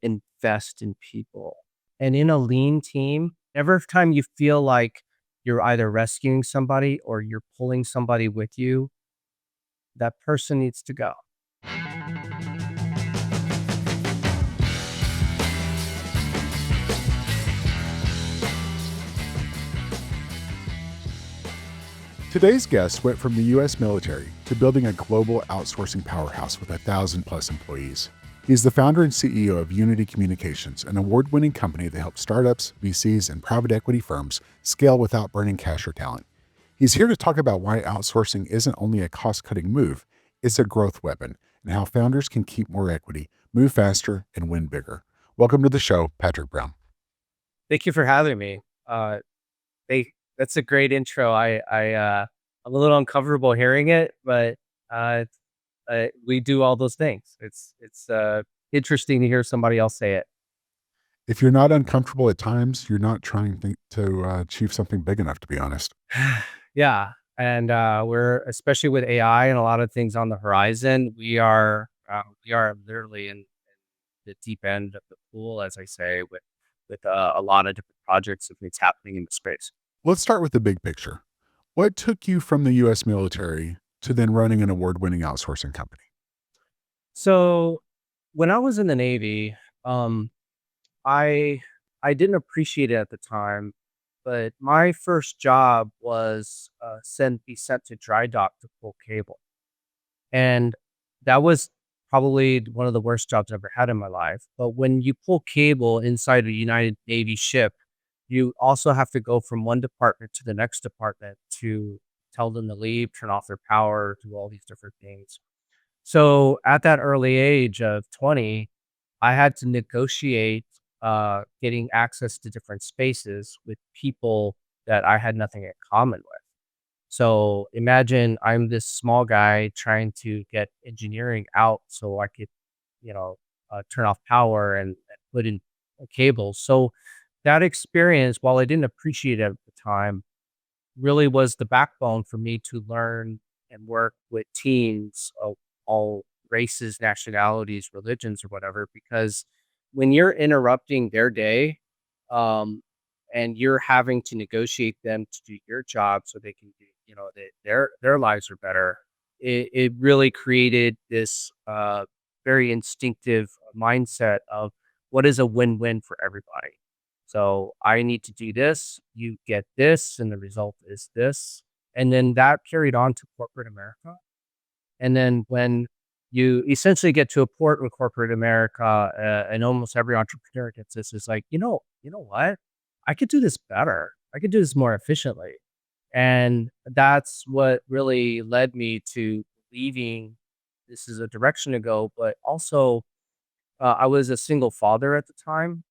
invest in people. And in a lean team, every time you feel like you're either rescuing somebody or you're pulling somebody with you, that person needs to go. Today's guest went from the U.S. military to building a global outsourcing powerhouse with 1,000 plus employees. He's the founder and CEO of Unity Communications, an award-winning company that helps startups, VCs, and private equity firms scale without burning cash or talent. He's here to talk about why outsourcing isn't only a cost-cutting move, it's a growth weapon, and how founders can keep more equity, move faster, and win bigger. Welcome to the show, Patrick Brown. Thank you for having me. They That's a great intro. I'm a little uncomfortable hearing it, but uh, we do all those things. It's interesting to hear somebody else say it. If you're not uncomfortable at times, you're not trying to achieve something big enough, to be honest. Yeah, and we're especially with AI and a lot of things on the horizon. We are literally in the deep end of the pool, as I say, with a lot of different projects and things happening in the space. Let's start with the big picture. What took you from the U.S. military to then running an award-winning outsourcing company? So when I was in the Navy, um, I I didn't appreciate it at the time, but my first job was be sent to dry dock to pull cable, and that was probably one of the worst jobs I ever had in my life. But when you pull cable inside a United Navy ship, you also have to go from one department to the next department to tell them to leave, turn off their power, do all these different things. So at that early age of 20, I had to negotiate getting access to different spaces with people that I had nothing in common with. So imagine I'm this small guy trying to get engineering out so I could, turn off power and put in cables. So that experience, while I didn't appreciate it at the time, really was the backbone for me to learn and work with teams of all races, nationalities, religions, or whatever. Because when you're interrupting their day, um, and you're having to negotiate them to do your job so they can do, their lives are better. It really created this very instinctive mindset of what is a win-win for everybody. So I need to do this, you get this, and the result is this. And then that carried on to corporate America. And then when you essentially get to a port with corporate America, and almost every entrepreneur gets this, is like, you know what? I could do this better. I could do this more efficiently. And that's what really led me to believing this is a direction to go. But also, I was a single father at the time.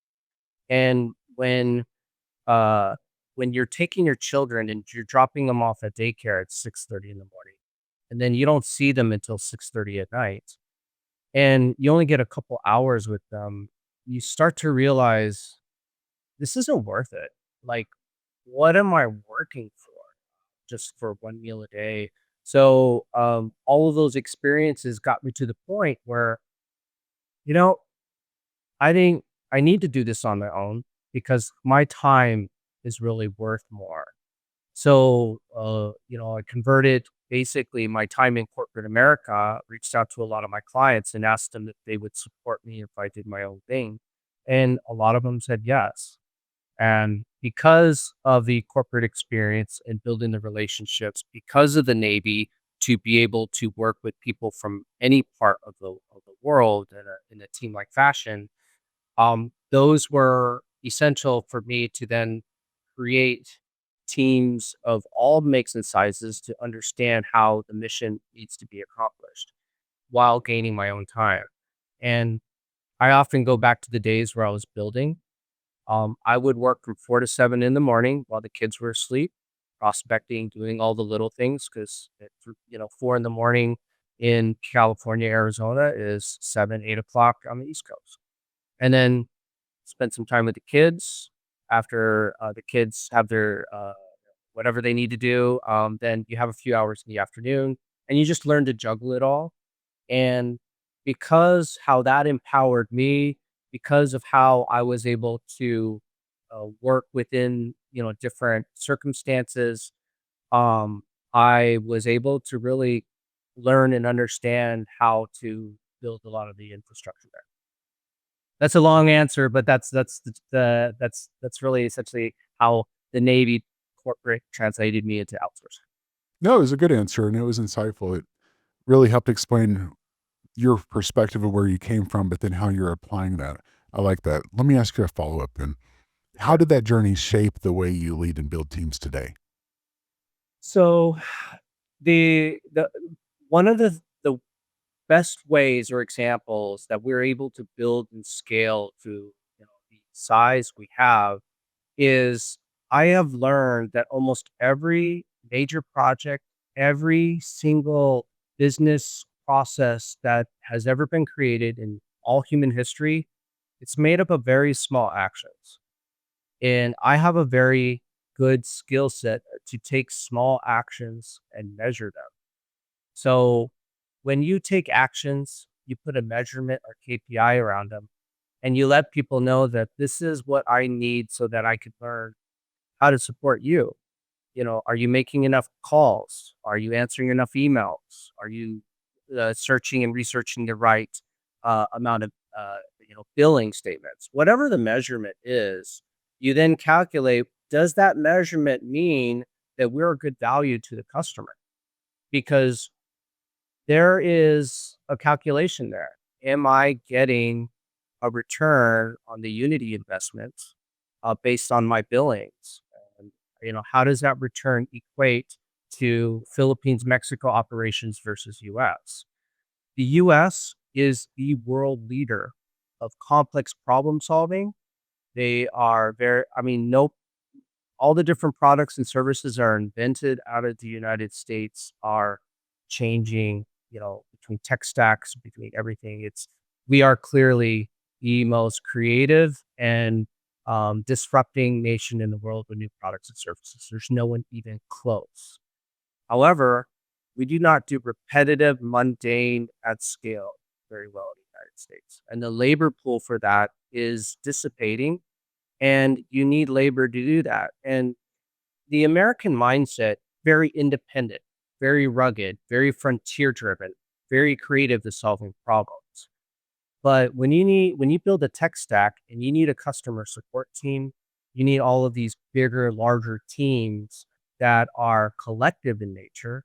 And uh, when you're taking your children and you're dropping them off at daycare at 6:30 in the morning, and then you don't see them until 6:30 at night, and you only get a couple hours with them, you start to realize this isn't worth it. Like, what am I working for? Just for one meal a day. So, all of those experiences got me to the point where, you know, I think I need to do this on my own because my time is really worth more. So, I converted basically my time in corporate America, reached out to a lot of my clients and asked them if they would support me if I did my own thing. And a lot of them said yes. And because of the corporate experience and building the relationships, because of the Navy, to be able to work with people from any part of the world in a team like fashion, those were essential for me to then create teams of all makes and sizes to understand how the mission needs to be accomplished while gaining my own time. And I often go back to the days where I was building. I would work from 4 to 7 in the morning while the kids were asleep, prospecting, doing all the little things because, 4 in the morning in California, Arizona is 7, 8 o'clock on the East Coast. And then spend some time with the kids. After the kids have their whatever they need to do, then you have a few hours in the afternoon and you just learn to juggle it all. And because how that empowered me because of how I was able to work within, different circumstances. um, I was able to really learn and understand how to build a lot of the infrastructure there. That's a long answer, but that's really essentially how the Navy corporate translated me into outsourcing. No, it was a good answer and it was insightful. It really helped explain your perspective of where you came from, but then how you're applying that. I like that. Let me ask you a follow up then. How Sure. did that journey shape the way you lead and build teams today? So the one of the best ways or examples that we're able to build and scale to, the size we have is I have learned that almost every major project, every single business process that has ever been created in all human history, it's made up of very small actions. And I have a very good skill set to take small actions and measure them. So when you take actions, you put a measurement or KPI around them, and you let people know that this is what I need so that I could learn how to support you. Are you making enough calls? Are you answering enough emails? Are you searching and researching the right amount of billing statements? Whatever the measurement is, you then calculate, does that measurement mean that we're a good value to the customer? Because there is a calculation there. Am I getting a return on the Unity investment based on my billings? And, how does that return equate to Philippines, Mexico operations versus US? The US is the world leader of complex problem solving. They are very, I mean, no, all the different products and services are invented out of the United States are changing, between tech stacks, between everything. We are clearly the most creative and disrupting nation in the world with new products and services. There's no one even close. However, we do not do repetitive, mundane at scale very well in the United States. And the labor pool for that is dissipating, and you need labor to do that. And the American mindset, very independent, very rugged, very frontier driven, very creative to solving problems. But when you build a tech stack and you need a customer support team, you need all of these bigger, larger teams that are collective in nature.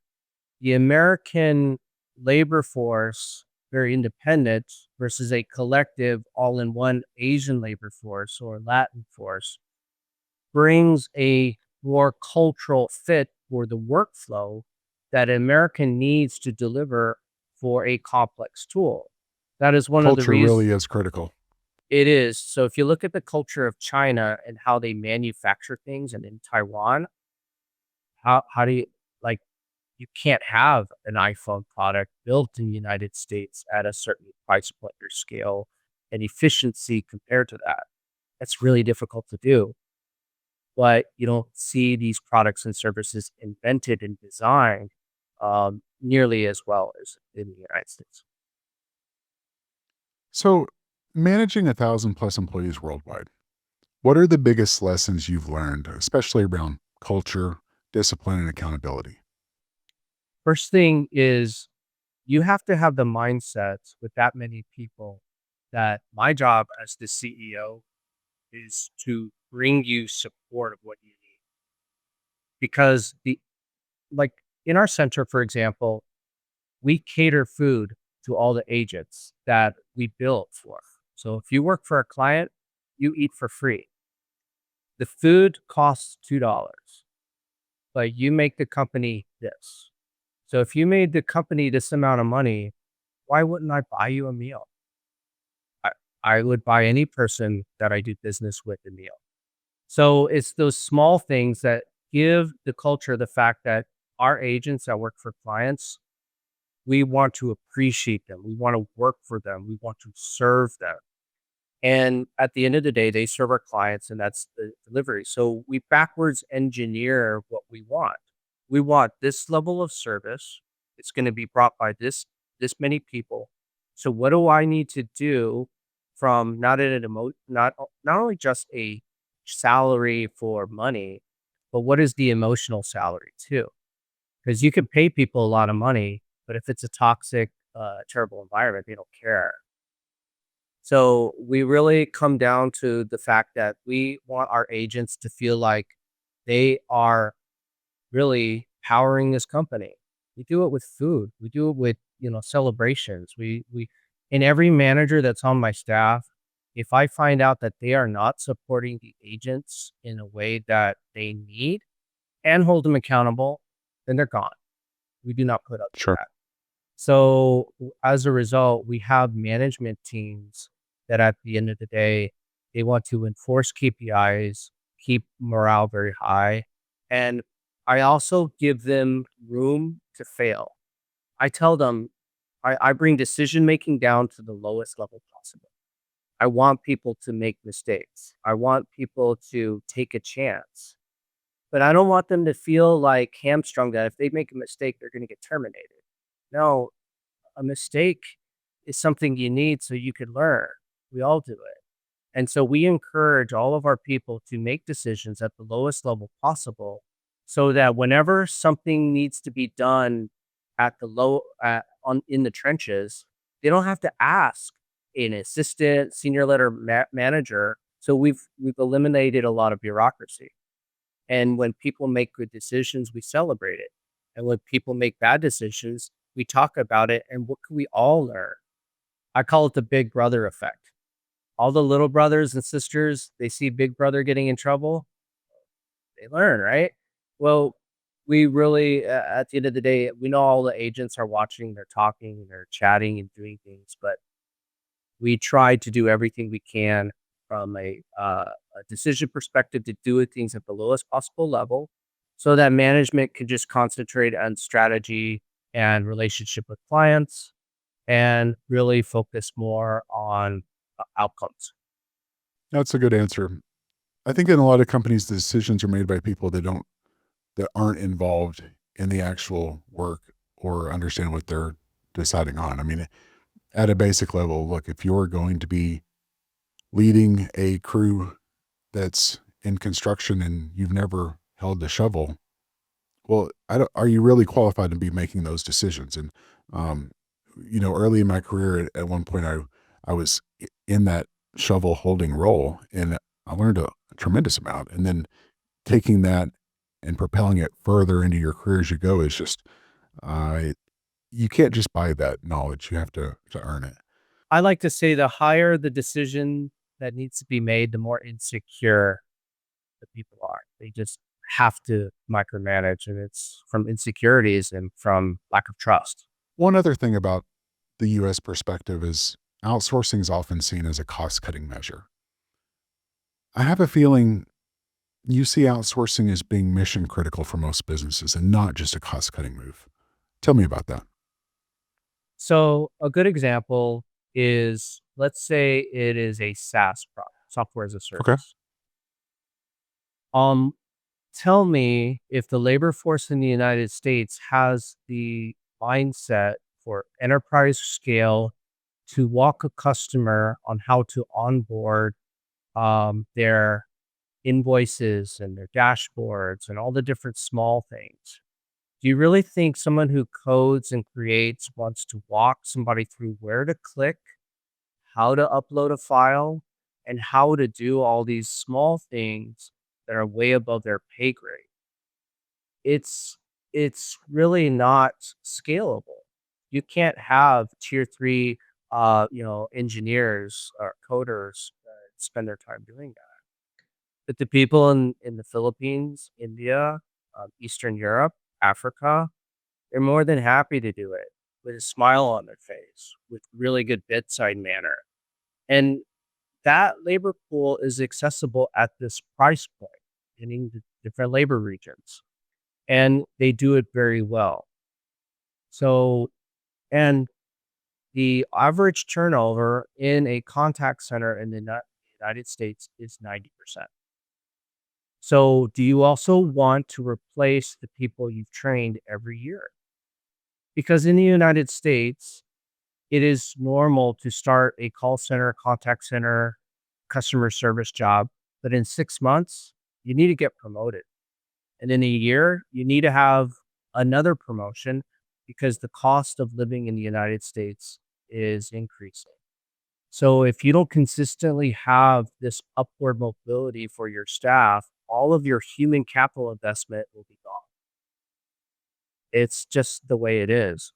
The American labor force, very independent, versus a collective, all in one Asian labor force or Latin force, brings a more cultural fit for the workflow that an American needs to deliver for a complex tool. That is one of the Culture reasons really is critical. it is. So if you look at the culture of China and how they manufacture things, and in Taiwan, how do you like you can't have an iPhone product built in the United States at a certain price point or scale and efficiency compared to that. That's really difficult to do. But you don't see these products and services invented and designed nearly as well as in the United States. So, managing 1,000 plus employees worldwide, what are the biggest lessons you've learned, especially around culture, discipline, and accountability? First thing is you have to have the mindset with that many people that my job as the CEO is to bring you support of what you need. Because like in our center, for example, we cater food to all the agents that we build for. So if you work for a client, you eat for free. The food costs $2, but you make the company this. So if you made the company this amount of money, why wouldn't I buy you a meal? I, I would buy any person that I do business with a meal. So it's those small things that give the culture the fact that our agents that work for clients, we want to appreciate them. We want to work for them. We want to serve them. And at the end of the day, they serve our clients, and that's the delivery. So we backwards engineer what we want. We want this level of service. It's going to be brought by this many people. So what do I need to do from not only just a salary for money, but what is the emotional salary too? Because you can pay people a lot of money, but if it's a toxic, terrible environment, they don't care. So we really come down to the fact that we want our agents to feel like they are really powering this company. We do it with food. We do it with, celebrations. We and every manager that's on my staff, if I find out that they are not supporting the agents in a way that they need and hold them accountable, then they're gone. We do not put up with Sure. that. So, as a result, we have management teams that at the end of the day, they want to enforce KPIs, keep morale very high, and I also give them room to fail. I tell them I bring decision making down to the lowest level possible. I want people to make mistakes. I want people to take a chance, but I don't want them to feel like hamstrung that if they make a mistake, they're going to get terminated. No, a mistake is something you need so you could learn. We all do it. And so we encourage all of our people to make decisions at the lowest level possible so that whenever something needs to be done at the low on in the trenches, they don't have to ask an assistant, senior letter manager. So we've eliminated a lot of bureaucracy. And when people make good decisions, we celebrate it. And when people make bad decisions, we talk about it and what can we all learn? I call it the big brother effect. All the little brothers and sisters, they see big brother getting in trouble, they learn, right? Well, we really, at the end of the day, we know all the agents are watching, they're talking, they're chatting and doing things, but we try to do everything we can from a decision perspective to do things at the lowest possible level so that management can just concentrate on strategy and relationship with clients and really focus more on outcomes. That's a good answer. I think in a lot of companies, the decisions are made by people that aren't involved in the actual work or understand what they're deciding on. I mean, at a basic level, look, if you're going to be leading a crew that's in construction and you've never held the shovel, well, I don't, are you really qualified to be making those decisions? And, um, early in my career, at one point, I was in that shovel holding role, and I learned a tremendous amount. And then taking that and propelling it further into your career as you go is just, uh, you can't just buy that knowledge. You have to earn it. I like to say the higher the decision that needs to be made, the more insecure the people are. They just have to micromanage, and it's from insecurities and from lack of trust. One other thing about the US perspective is outsourcing is often seen as a cost cutting measure. I have a feeling you see outsourcing as being mission critical for most businesses and not just a cost cutting move. Tell me about that. So a good example is, let's say it is a SaaS product, software as a Okay. service. Um, Tell me if the labor force in the United States has the mindset for enterprise scale to walk a customer on how to onboard their invoices and their dashboards and all the different small things. Do you really think someone who codes and creates wants to walk somebody through where to click, how to upload a file, and how to do all these small things that are way above their pay grade? It's it's really not scalable. You can't have tier 3, engineers or coders, spend their time doing that. But the people in the Philippines, India, Eastern Europe, Africa, they're more than happy to do it with a smile on their face, with really good bedside manner. And that labor pool is accessible at this price point in the different labor regions, and they do it very well. So, and the average turnover in a contact center in the United States is 90%. So, do you also want to replace the people you've trained every year? Because in the United States, it is normal to start a call center, contact center, customer service job, but in 6 months, you need to get promoted. And in a year, you need to have another promotion because the cost of living in the United States is increasing. So if you don't consistently have this upward mobility for your staff, all of your human capital investment will be gone. It's just the way it is.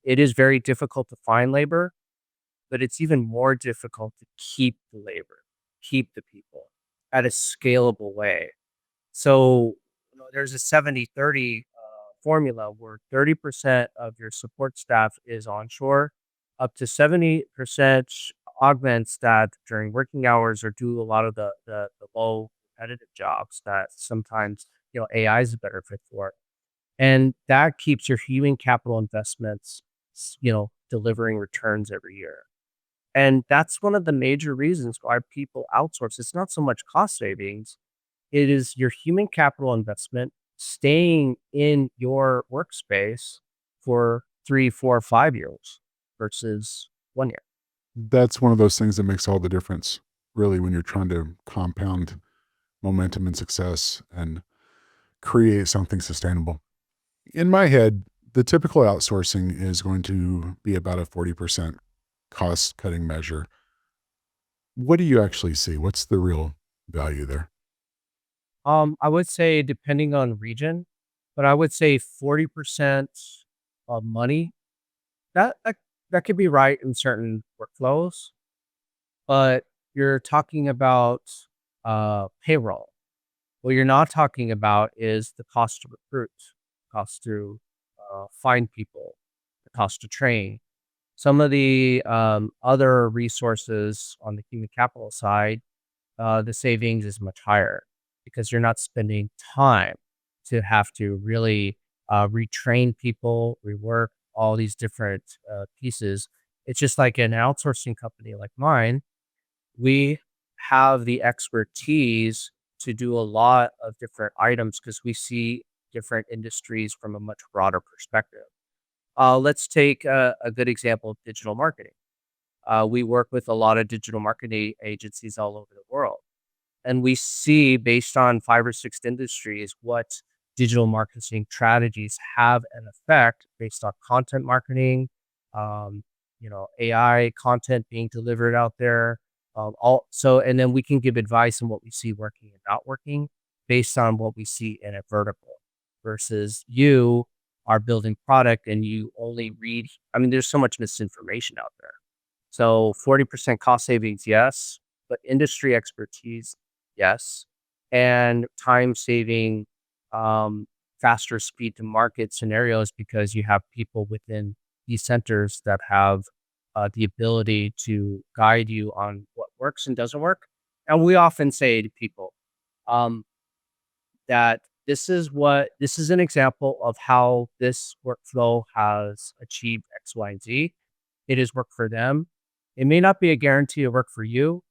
It is very difficult to find labor, but it's even more difficult to keep the labor, keep the people at a scalable way. So, there's a 70-30 formula where 30% of your support staff is onshore, up to 70% augments that during working hours or do a lot of the low repetitive jobs that sometimes, AI is a better fit for. And that keeps your human capital investments, delivering returns every year. And that's one of the major reasons why people outsource. It's not so much cost savings, it is your human capital investment staying in your workspace for 3, 4, 5 years versus 1 year. That's one of those things that makes all the difference, really, when you're trying to compound momentum and success and create something sustainable. In my head, the typical outsourcing is going to be about a 40% cost cutting measure. What do you actually see? What's the real value there? I would say depending on region, but I would say 40% of money, that could be right in certain workflows, but you're talking about, payroll. What you're not talking about is the cost to recruit, cost to, find people, the cost to train. Some of the, other resources on the human capital side, the savings is much higher because you're not spending time to have to really, retrain people, rework all these different, pieces. It's just like an outsourcing company like mine, we have the expertise to do a lot of different items because we see different industries from a much broader perspective. Let's take a good example of digital marketing. We work with a lot of digital marketing agencies all over the world. And we see based on 5 or 6 industries what digital marketing strategies have an effect based on content marketing, um, AI content being delivered out there. And then we can give advice on what we see working and not working based on what we see in a vertical versus you are building product and you only read. I mean, there's so much misinformation out there. So 40% cost savings, yes, but industry expertise, yes, and time saving, um, faster speed to market scenarios because you have people within these centers that have the ability to guide you on what works and doesn't work. And we often say to people um, that this is an example of how this workflow has achieved X, Y, and Z. It has worked for them. It may not be a guarantee of work for you,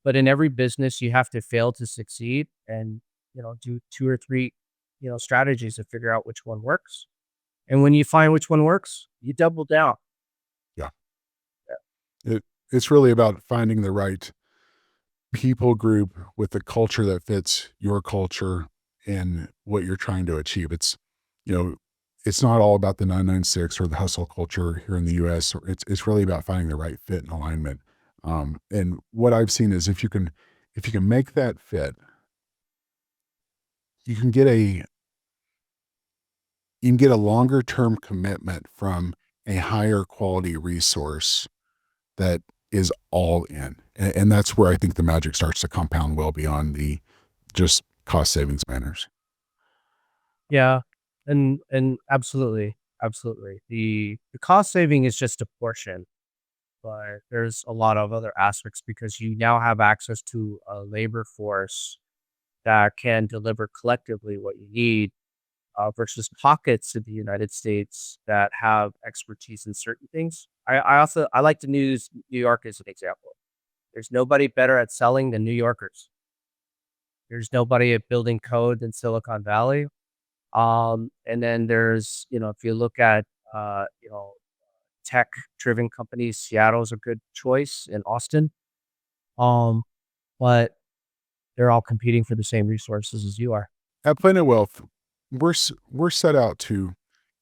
but in every business, you have to fail to succeed and, do 2 or 3, strategies to figure out which one works. And when you find which one works, you double down. Yeah. It's really about finding the right people group with the culture that fits your culture and what you're trying to achieve. You know, it's not all about the 996 or the hustle culture here in the US. It's really about finding the right fit and alignment. And what I've seen is if you can make that fit, you can get a you can get a longer term commitment from a higher quality resource that is all in. And that's where I think the magic starts to compound well beyond the just cost savings manners. Yeah, and absolutely, absolutely. The cost saving is just a portion, but there's a lot of other aspects because you now have access to a labor force that can deliver collectively what you need, versus pockets of the United States that have expertise in certain things. I like to use New York as an example. There's nobody better at selling than New Yorkers. There's nobody at building code than Silicon Valley. And then there's, if you look at, tech-driven companies. Seattle's a good choice, in Austin. Um, but they're all competing for the same resources as you are. At Planet Wealth, we're set out to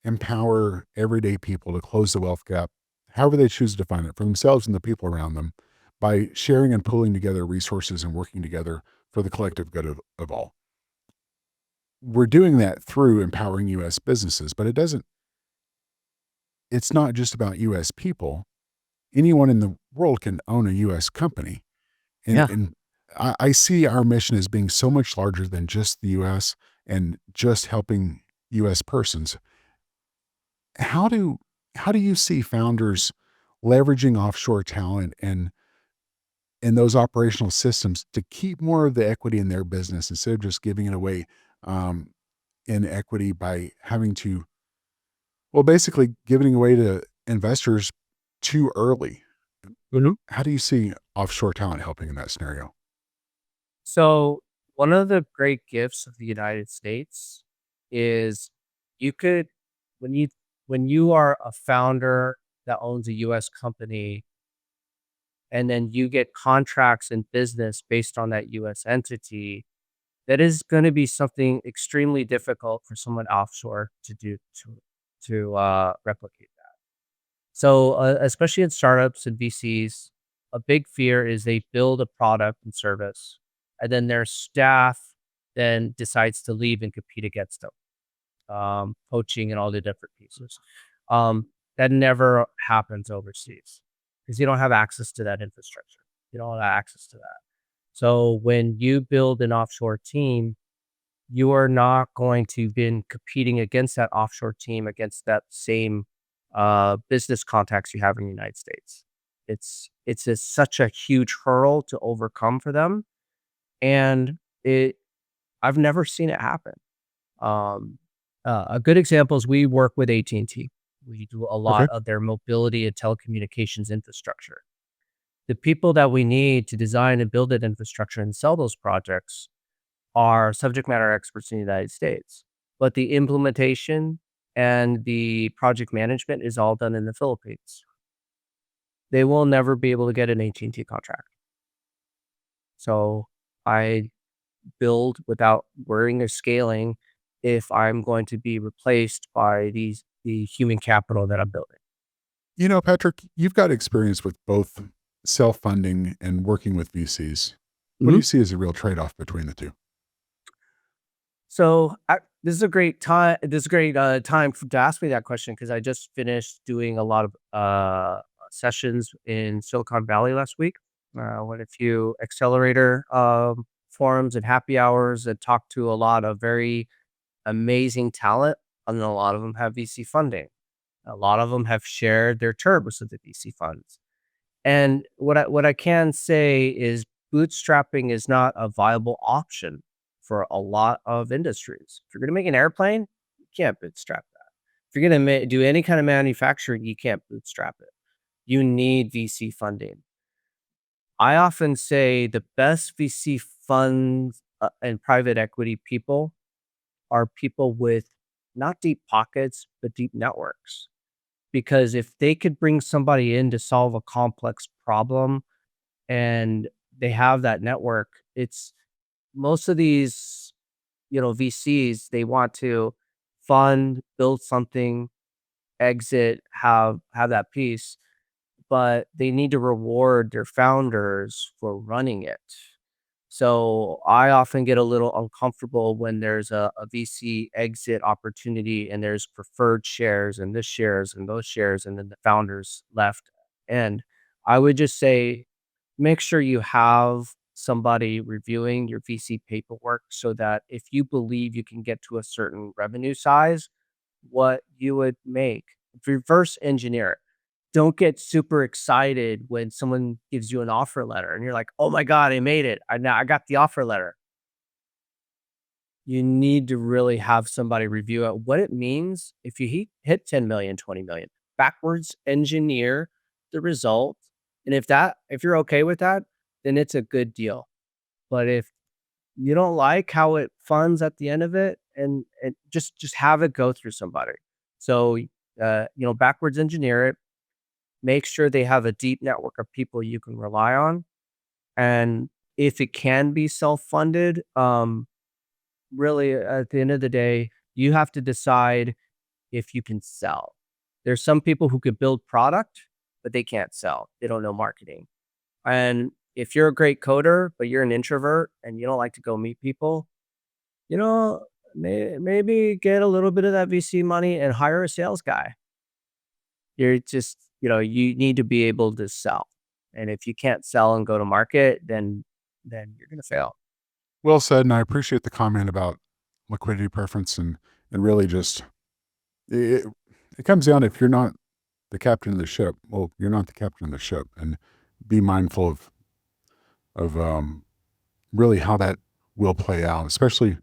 empower everyday people to close the wealth gap, however they choose to define it, for themselves and the people around them, by sharing and pulling together resources and working together for the collective good of all. We're doing that through empowering US businesses, but it's not just about US people. Anyone in the world can own a US company. And Yeah. and I see our mission as being so much larger than just the US and just helping US persons. How do how do you see founders leveraging offshore talent and those operational systems to keep more of the equity in their business instead of just giving it away um, in equity by having to, well, basically giving away to investors too early? Mhm. How do you see offshore talent helping in that scenario? So, one of the great gifts of the United States is you could when you when you are a founder that owns a US company and then you get contracts in business based on that US entity, that is gonna be something extremely difficult for someone offshore to do to replicate that. So, especially in startups and VCs, a big fear is they build a product and service, and then their staff then decides to leave and compete against them, poaching and all the different pieces. That never happens overseas because you don't have access to that infrastructure. You don't have access to that. So when you build an offshore team, you are not going to been competing against that offshore team against that same business contacts you have in the United States. Such a huge hurdle to overcome for them, and it I've never seen it happen. Um, a good example is we work with AT&T. We do a Okay. lot of their mobility and telecommunications infrastructure. The people that we need to design and build that infrastructure and sell those projects are subject matter experts in the United States, but the implementation and the project management is all done in the Philippines. They will never be able to get an AT&T contract. So I build without worrying or scaling if I'm going to be replaced by the human capital that I'm building. You know, Patrick, you've got experience with both self funding and working with VCs. What do Mhm. you see as a real trade off between the two? So this is a great time. This is a great time to ask me that question because I just finished doing a lot of sessions in Silicon Valley last week. Went a few accelerator forums and happy hours and talked to a lot of very amazing talent, and a lot of them have VC funding. A lot of them have shared their turbos with the VC funds. And what I can say is bootstrapping is not a viable option for a lot of industries. If you're gonna make an airplane, you can't bootstrap that. If you're gonna do any kind of manufacturing, you can't bootstrap it. You need VC funding. I often say the best VC funds, and private equity people are people with not deep pockets, but deep networks. Because if they could bring somebody in to solve a complex problem and they have that network, it's most of these, VCs, they want to fund, build something, exit, have that piece, but they need to reward their founders for running it. So I often get a little uncomfortable when there's a VC exit opportunity and there's preferred shares and this shares and those shares and then the founders left. And I would just say make sure you have somebody reviewing your VC paperwork so that if you believe you can get to a certain revenue size, what you would make, reverse engineer it. Don't get super excited when someone gives you an offer letter and you're like, "Oh my god, I made it. I got the offer letter." You need to really have somebody review it, what it means if you hit 10,000,000, 20,000,000. Backwards engineer the result, and if you're okay with that, then it's a good deal. But if you don't like how it funds at the end of it, and just have it go through somebody. So, backwards engineer it. make sure they have a deep network of people you can rely on. And if it can be self-funded, really at the end of the day, you have to decide if you can sell. There's some people who could build product, but they can't sell. They don't know marketing. And if you're a great coder, but you're an introvert and you don't like to go meet people, you know, maybe get a little bit of that VC money and hire a sales guy. You're just, you need to be able to sell. And if you can't sell and go to market, then you're gonna fail. Well said, and I appreciate the comment about liquidity preference and really just it it comes down to if you're not the captain of the ship, well, you're not the captain of the ship, and be mindful of really how that will play out, especially,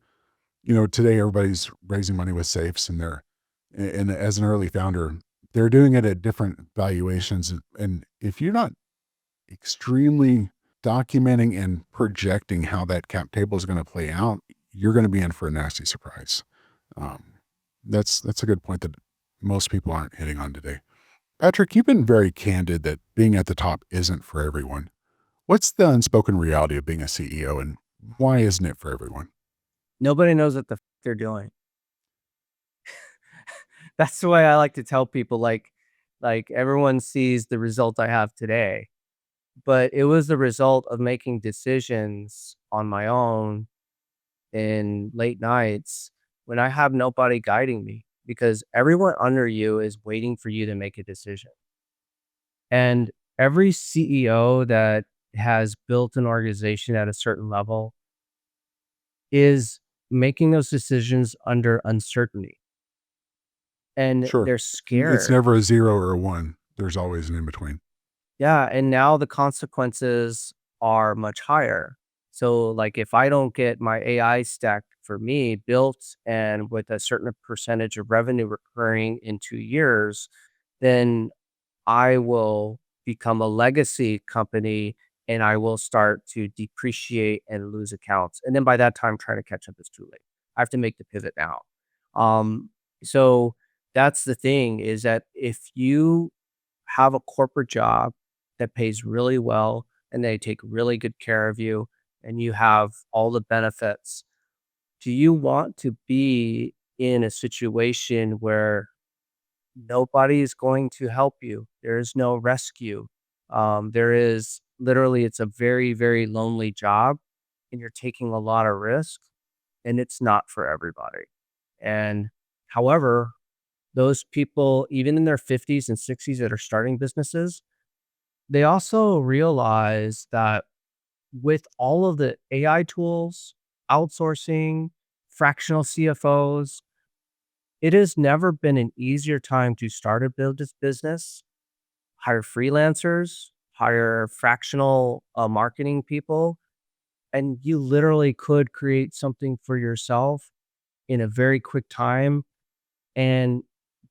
today everybody's raising money with safes and and as an early founder, they're doing it at different valuations. And if you're not extremely documenting and projecting how that cap table is going to play out, you're going to be in for a nasty surprise. Um, that's a good point that most people aren't hitting on today. Patrick, you've been very candid that being at the top isn't for everyone. What's the unspoken reality of being a CEO, and why isn't it for everyone? Nobody knows what the they're doing. That's the way I like to tell people, like everyone sees the result I have today, but it was the result of making decisions on my own in late nights when I have nobody guiding me because everyone under you is waiting for you to make a decision. And every CEO that has built an organization at a certain level is making those decisions under uncertainty, and Sure. they're It's scared. never a 0 or a 1. There's always an in between. Yeah, and now the consequences are much higher. So, like, if I don't get my AI stack for me built and with a certain percentage of revenue recurring in 2 years, then I will become a legacy company and I will start to depreciate and lose accounts. And then by that time, trying to catch up is too late. I have to make the pivot now. Um, so that's the thing is that if you have a corporate job that pays really well and they take really good care of you and you have all the benefits, do you want to be in a situation where nobody is going to help you? There is no rescue. There is literally, it's a very, very lonely job and you're taking a lot of risk and it's not for everybody. And however, those people, even in their 50s and 60s that are starting businesses, they also realize that with all of the AI tools, outsourcing, fractional CFOs, it has never been an easier time to start a business, hire freelancers, hire fractional marketing people, and you literally could create something for yourself in a very quick time and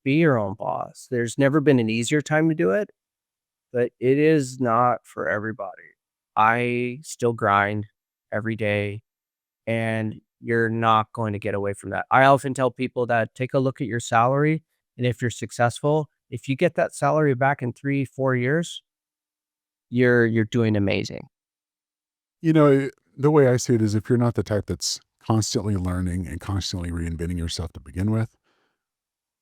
be your own boss. There's never been an easier time to do it, but it is not for everybody. I still grind every day, and you're not going to get away from that. I often tell people that take a look at your salary, and if you're successful, if you get that salary back in 3, 4 years, you're doing amazing. The way I see it is if you're not the type that's constantly learning and constantly reinventing yourself to begin with,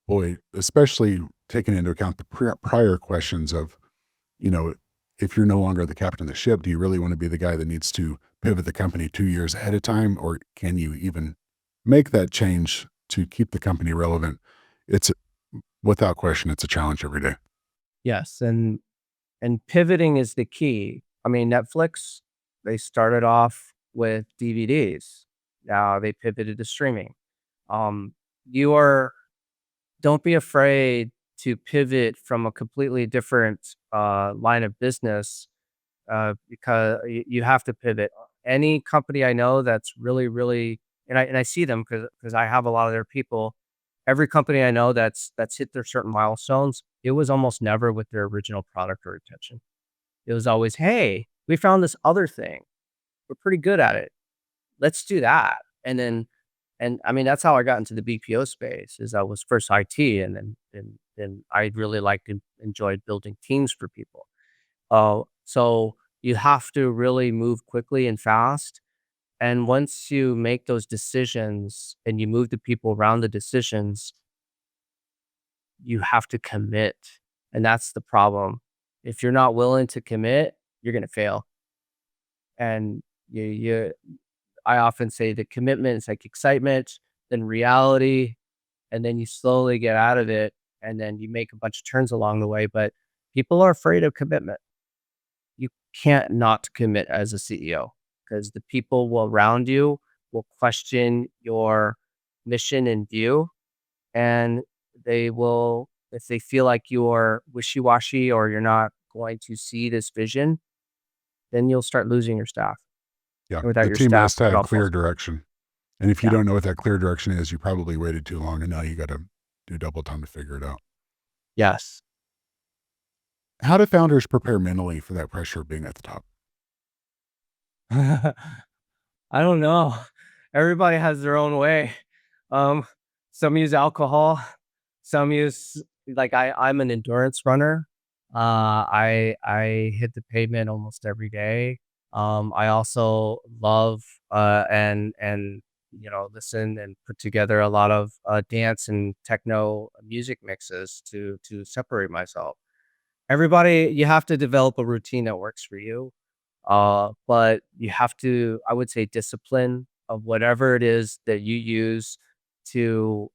boy, especially taking into account the prior questions of, you know, if you're no longer the captain of the ship, do you really want to be the guy that needs to pivot the company 2 years ahead of time? Or can you even make that change to keep the company relevant? It's without question, it's a challenge every day. Yes, and pivoting is the key. I mean, Netflix, they started off with DVDs. Now they pivoted to streaming. You are don't be afraid to pivot from a completely different line of business because you have to pivot. Any company I know that's really, really, and I see them because I have a lot of their people. Every company I know that's hit their certain milestones, it was almost never with their original product or intention. It was always, hey, we found this other thing. We're pretty good at it. Let's do that. And I mean, that's how I got into the BPO space is I was first IT and then and I really liked and enjoyed building teams for people. So you have to really move quickly and fast. And once you make those decisions and you move the people around the decisions, you have to commit. And that's the problem. If you're not willing to commit, you're going to fail. And I often say the commitment is like excitement, then reality, and then you slowly get out of it. And then you make a bunch of turns along the way. But people are afraid of commitment. You can't not commit as a CEO because the people will around you will question your mission and view, and they will, if they feel like you're wishy-washy or you're not going to see this vision, then you'll start losing your staff. Yeah. And without The your team staff, has to it have all clear falls. direction. And if you Yeah. don't know what that clear direction is, you probably waited too long and now you got to do double time to figure it out. Yes. How do founders prepare mentally for that pressure of being at the top? I don't know. Everybody has their own way. Um, some use alcohol, some use like I'm an endurance runner. I hit the pavement almost every day. I also love and listen and put together a lot of dance and techno music mixes to separate myself. Everybody, you have to develop a routine that works for you. But you have to, I would say, discipline of whatever it is that you use to,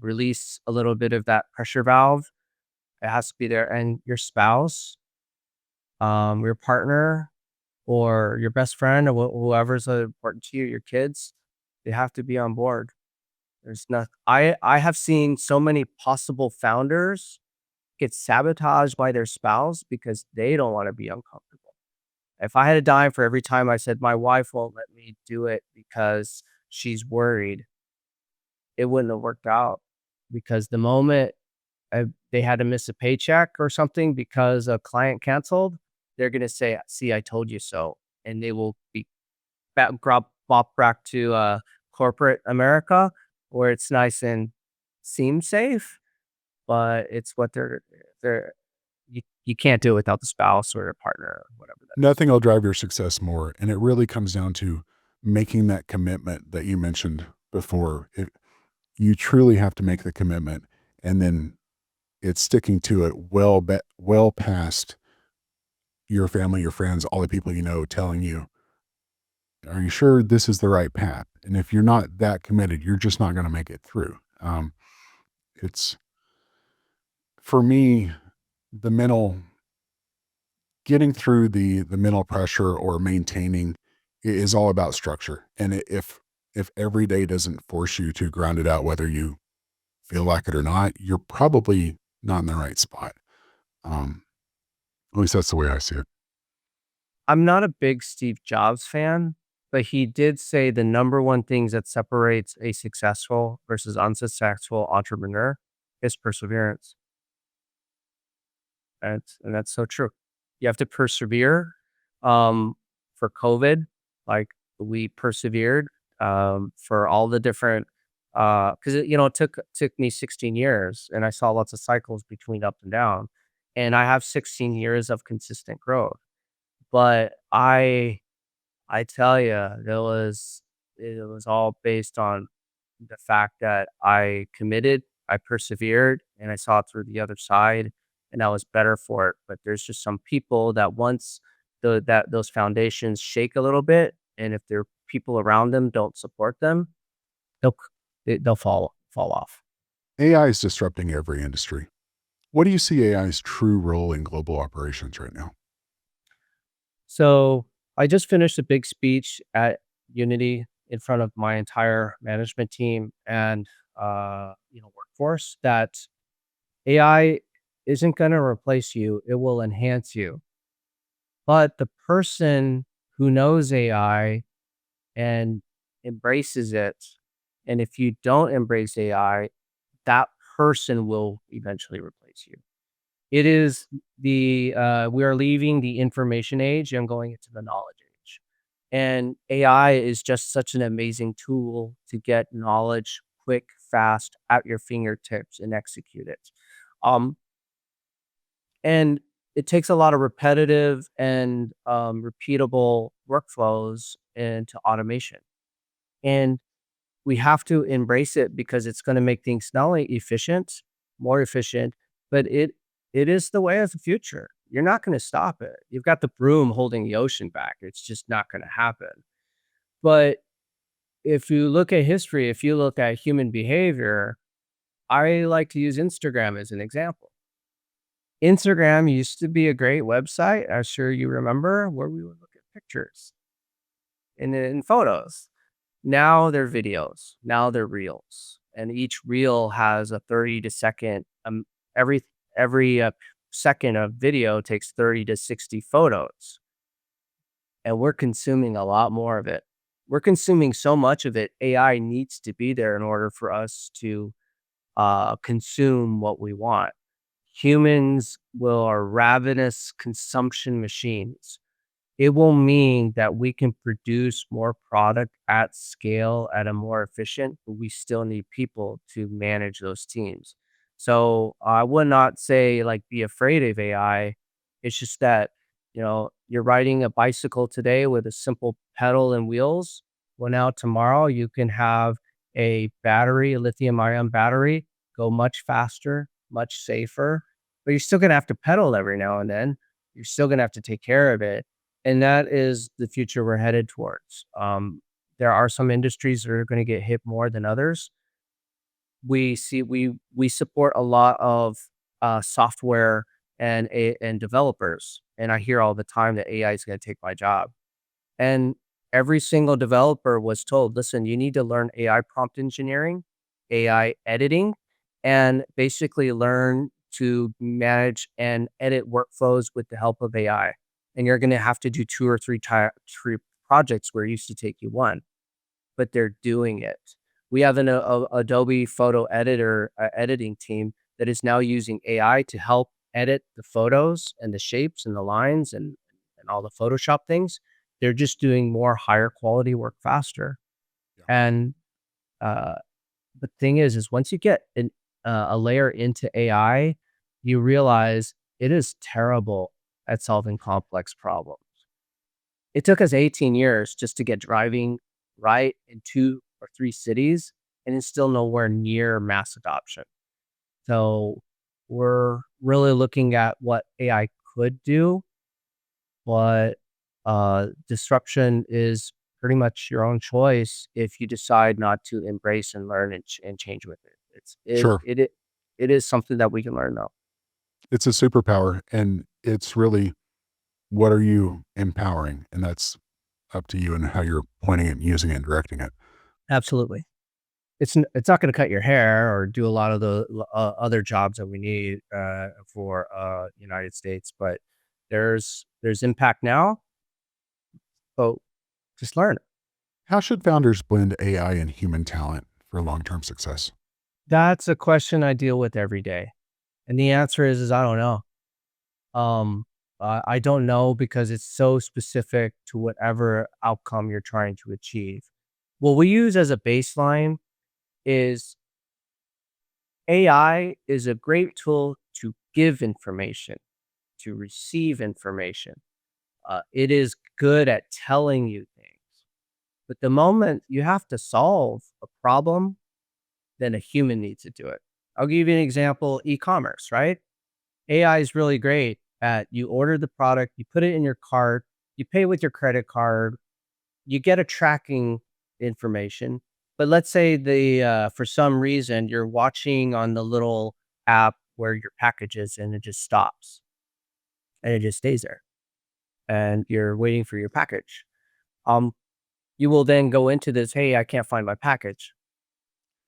release a little bit of that pressure valve. It has to be there, and your spouse, your partner, or your best friend, or whoever's important to you, your kids, they have to be on board. There's not. I have seen so many possible founders get sabotaged by their spouse because they don't want to be uncomfortable. If I had a dime for every time I said, "My wife won't let me do it because she's worried," it wouldn't have worked out, because the moment, they had to miss a paycheck or something because a client canceled, they're gonna say, "See, I told you so," and they will be bop back to, corporate America, where it's nice and seems safe, but it's what they're you can't do it without the spouse or a partner or whatever that is. Nothing will drive your success more. And it really comes down to making that commitment that you mentioned before. You truly have to make the commitment, and then it's sticking to it well past your family, your friends, all the people you know telling you, "Are you sure this is the right path?" And if you're not that committed, you're just not going to make it through. It's for me, the mental getting through the mental pressure or maintaining is all about structure. And if every day doesn't force you to grind it out, whether you feel like it or not, you're probably not in the right spot. Um, at least that's the way I see it. I'm not a big Steve Jobs fan, but he did say the number one things that separates a successful versus unsuccessful entrepreneur is perseverance. And that's so true. You have to persevere. For COVID, like, we persevered, for all the different, because it took me 16 years, and I saw lots of cycles between up and down, and I have 16 years of consistent growth. But I tell you, it was all based on the fact that I committed, I persevered, and I saw it through the other side, and I was better for it. But there's just some people that once those foundations shake a little bit, and if their people around them don't support them, they'll they'll fall off. AI is disrupting every industry. What do you see AI's true role in global operations right now? So I just finished a big speech at Unity in front of my entire management team and workforce, that AI isn't going to replace you, it will enhance you. But the person who knows AI and embraces it, and if you don't embrace AI, that person will eventually replace you. It is we are leaving the information age and going into the knowledge age. And AI is just such an amazing tool to get knowledge quick, fast at your fingertips and execute it. Um, and it takes a lot of repetitive and repeatable workflows into automation. And we have to embrace it because it's going to make things not only efficient, more efficient, but it is the way of the future. You're not going to stop it. You've got the broom holding the ocean back. It's just not going to happen. But if you look at history, if you look at human behavior, I like to use Instagram as an example. Instagram used to be a great website. I'm sure you remember where we would look at pictures and photos. Now they're videos. Now they're reels, and each reel has a 30 to second. Every every second of video takes 30 to 60 photos, and we're consuming a lot more of it. We're consuming so much of it. AI needs to be there in order for us to consume what we want. Humans will are ravenous consumption machines. It will mean that we can produce more product at scale at a more efficient, but we still need people to manage those teams. So I would not say like be afraid of AI. It's just that, you're riding a bicycle today with a simple pedal and wheels. Well, now tomorrow you can have a battery, a lithium ion battery, go much faster, much safer, but you're still going to have to pedal every now and then. You're still going to have to take care of it, and that is the future we're headed towards. There are some industries that are gonna get hit more than others. We support a lot of, software and developers, and I hear all the time that AI is gonna take my job. And every single developer was told, "Listen, you need to learn AI prompt engineering, AI editing, and basically learn to manage and edit workflows with the help of AI. And you're gonna have to do 2 or 3 projects where it used to take you 1." But they're doing it. We have an Adobe photo editor, editing team that is now using AI to help edit the photos and the shapes and the lines and all the Photoshop things. They're just doing more higher quality work faster. Yeah. And, uh, the thing is once you get a layer into AI, you realize it is terrible at solving complex problems. It took us 18 years just to get driving right in 2 or 3 cities, and it's still nowhere near mass adoption. So, we're really looking at what AI could do, but, disruption is pretty much your own choice if you decide not to embrace and learn and change with it. Sure. It is something that we can learn, though. It's a superpower, and it's really what are you empowering? And that's up to you and how you're pointing it and using it and directing it. Absolutely. It's not gonna cut your hair or do a lot of the other jobs that we need, for, United States, but there's impact now, so just learn it. How should founders blend AI and human talent for long-term success? That's a question I deal with every day, and the answer is I don't know. I don't know because it's so specific to whatever outcome you're trying to achieve. What we use as a baseline is AI is a great tool to give information, to receive information. It is good at telling you things. But the moment you have to solve a problem, then a human needs to do it. I'll give you an example, e-commerce, right? AI is really great at you order the product, you put it in your cart, you pay with your credit card, you get a tracking information. But let's say for some reason you're watching on the little app where your package is and it just stops and it just stays there and you're waiting for your package. Um, you will then go into this, hey, I can't find my package.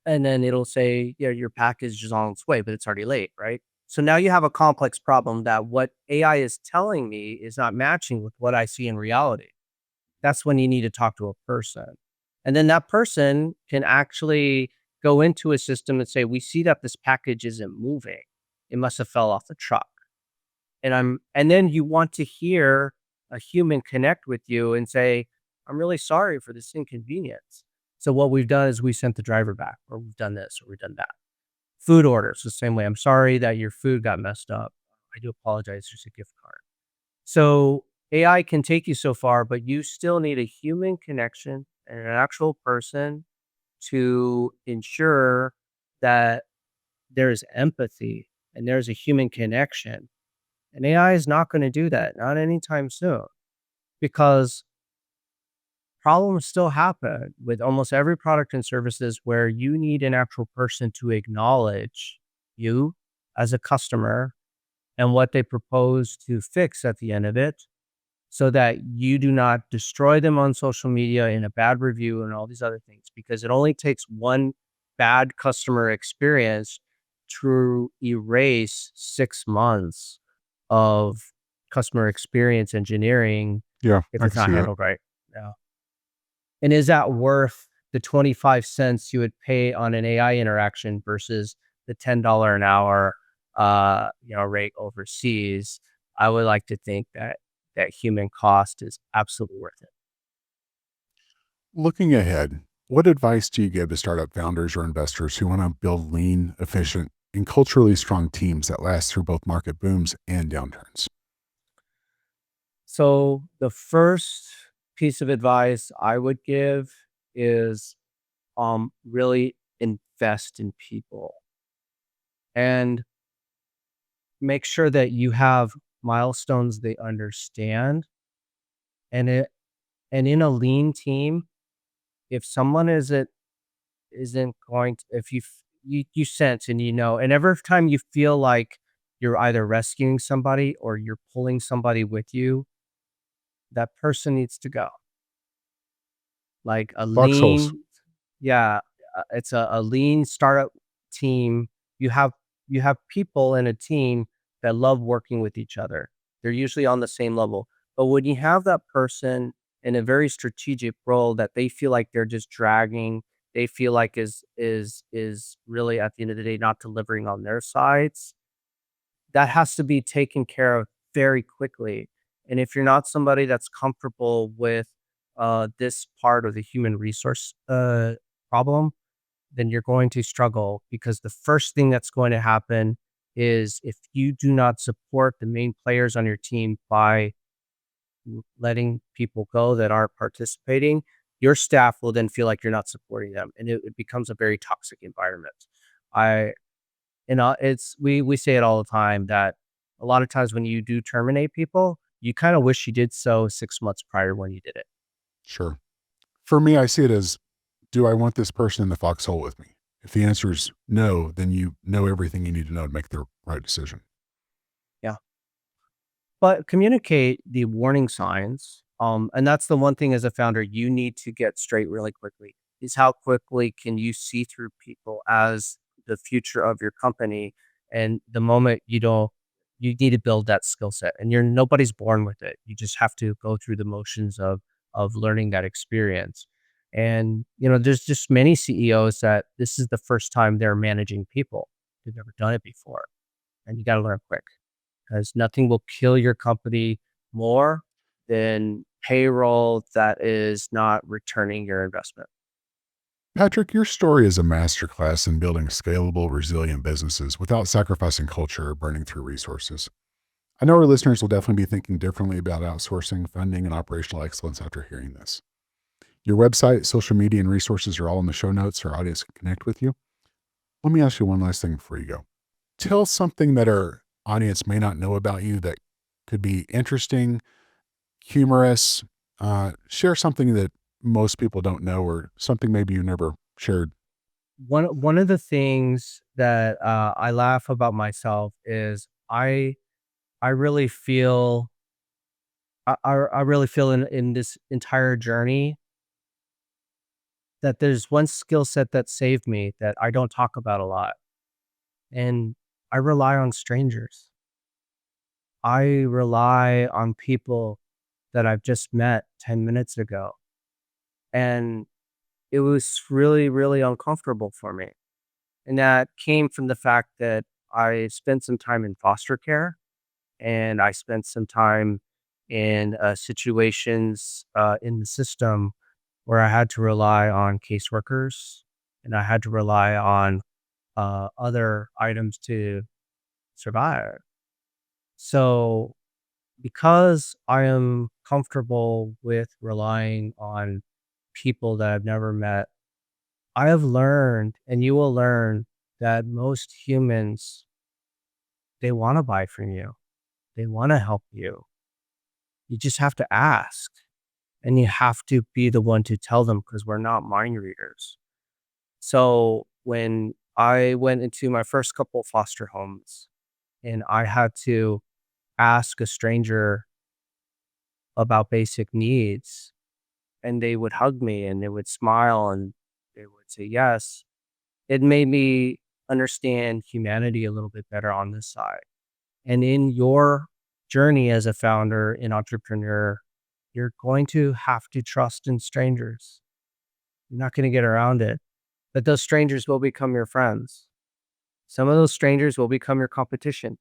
And then it'll say, yeah, your package is on its way, but it's already late, right? So now you have a complex problem that what AI is telling me is not matching with what I see in reality. That's when you need to talk to a person. And then that person can actually go into a system and say, we see that this package isn't moving. It must have fell off the truck. And then you want to hear a human connect with you and say, I'm really sorry for this inconvenience. So what we've done is we sent the driver back, or we've done this, or we've done that. Food orders the same way. I'm sorry that your food got messed up. I do apologize. Here's a gift card. So AI can take you so far, but you still need a human connection and an actual person to ensure that there's empathy and there's a human connection. And AI is not going to do that, not anytime soon, because problems still happen with almost every product and services where you need an actual person to acknowledge you as a customer and what they propose to fix at the end of it, so that you do not destroy them on social media in a bad review and all these other things, because it only takes one bad customer experience to erase 6 months of customer experience engineering Yeah, if I it's can not see that. handled right. Yeah. And is that worth the 25 cents you would pay on an AI interaction versus the $10 an hour, rate overseas? I would like to think that human cost is absolutely worth it. Looking ahead, what advice do you give to startup founders or investors who want to build lean, efficient, and culturally strong teams that last through both market booms and downturns? So the first piece of advice I would give is really invest in people and make sure that you have milestones they understand. And in a lean team, if someone isn't going to, if you sense and and every time you feel like you're either rescuing somebody or you're pulling somebody with you, that person needs to go. Like a Foxholes. lean, yeah, it's a lean startup team. You have you have people in a team that love working with each other. They're usually on the same level. But when you have that person in a very strategic role that they feel like they're just dragging, they feel like is really at the end of the day not delivering on their sides, that has to be taken care of very quickly. And if you're not somebody that's comfortable with this part of the human resource problem, then you're going to struggle, because the first thing that's going to happen is if you do not support the main players on your team by letting people go that aren't participating, your staff will then feel like you're not supporting them, and it becomes a very toxic environment. I it's we say it all the time that a lot of times when you do terminate people, you kinda wish you did so 6 months prior when you did it. Sure. For me, I see it as, do I want this person in the foxhole with me? If the answer is no, then you know everything you need to know to make the right decision. Yeah. But communicate the warning signs, and that's the one thing as a founder you need to get straight really quickly, is how quickly can you see through people as the future of your company, and the moment you don't, you need to build that skill set, and you're nobody's born with it. You just have to go through the motions of learning that experience. And, there's just many CEOs that this is the first time they're managing people. They've never done it before, and you gotta learn quick, 'cause nothing will kill your company more than payroll that is not returning your investment. Patrick, your story is a masterclass in building scalable, resilient businesses without sacrificing culture or burning through resources. I know our listeners will definitely be thinking differently about outsourcing, funding, and operational excellence after hearing this. Your website, social media, and resources are all in the show notes so our audience can connect with you. Let me ask you one last thing before you go. Tell something that our audience may not know about you that could be interesting, humorous. Share something that most people don't know, or something maybe you never shared. One of the things that, I laugh about myself is I really feel I really feel in this entire journey that there's one skill set that saved me that I don't talk about a lot, and I rely on strangers. I rely on people that I've just met 10 minutes ago, and it was really, really uncomfortable for me, and that came from the fact that I spent some time in foster care, and I spent some time in, situations, in the system where I had to rely on caseworkers and I had to rely on other items to survive. So, because I am comfortable with relying on people that I've never met, I have learned, and you will learn, that most humans, they want to buy from you. They want to help you. You just have to ask and you have to be the one to tell them because we're not mind readers. So when I went into my first couple of foster homes and I had to ask a stranger about basic needs and they would hug me and they would smile and they would say yes, it made me understand humanity a little bit better on this side. And in your journey as a founder and entrepreneur, you're going to have to trust in strangers. You're not going to get around it. But those strangers will become your friends. Some of those strangers will become your competition.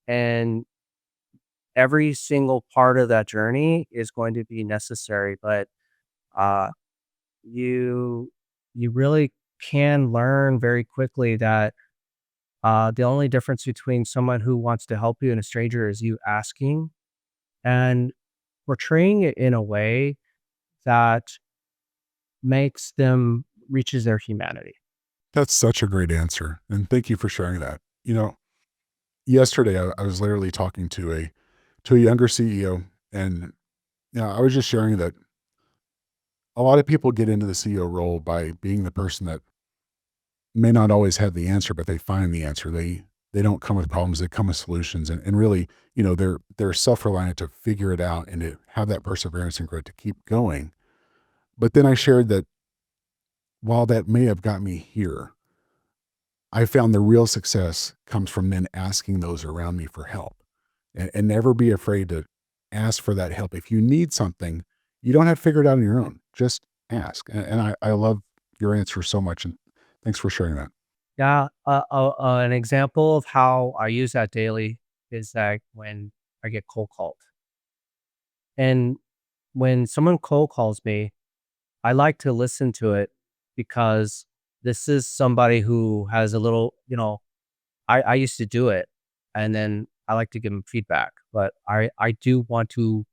And every single part of that journey is going to be necessary. But uh, you you really can learn very quickly that the only difference between someone who wants to help you and a stranger is you asking and portraying it in a way that makes them reaches their humanity. That's such a great answer. And thank you for sharing that. Yesterday I was literally talking to a younger CEO, and I was just sharing that a lot of people get into the CEO role by being the person that may not always have the answer, but they find the answer. They don't come with problems, they come with solutions. And really, they're self-reliant to figure it out and to have that perseverance and grit to keep going. But then I shared that while that may have got me here, I found the real success comes from then asking those around me for help, and never be afraid to ask for that help. If you need something, you don't have to figure it out on your own. Just ask. And I love your answer so much. And thanks for sharing that. Yeah, an example of how I use that daily is that when I get cold called, and when someone cold calls me, I like to listen to it because this is somebody who has a little, I used to do it, and then I like to give them feedback, but I do want to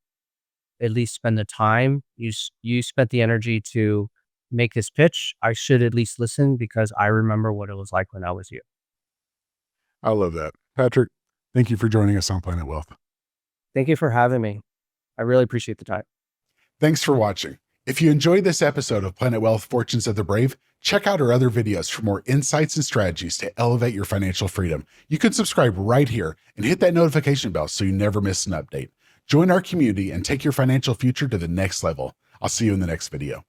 at least spend the time. You spent the energy to make this pitch. I should at least listen because I remember what it was like when I was you. I love that. Patrick, thank you for joining us on Planet Wealth. Thank you for having me. I really appreciate the time. Thanks for watching. If you enjoyed this episode of Planet Wealth Fortunes of the Brave, check out our other videos for more insights and strategies to elevate your financial freedom. You can subscribe right here and hit that notification bell so you never miss an update. Join our community and take your financial future to the next level. I'll see you in the next video.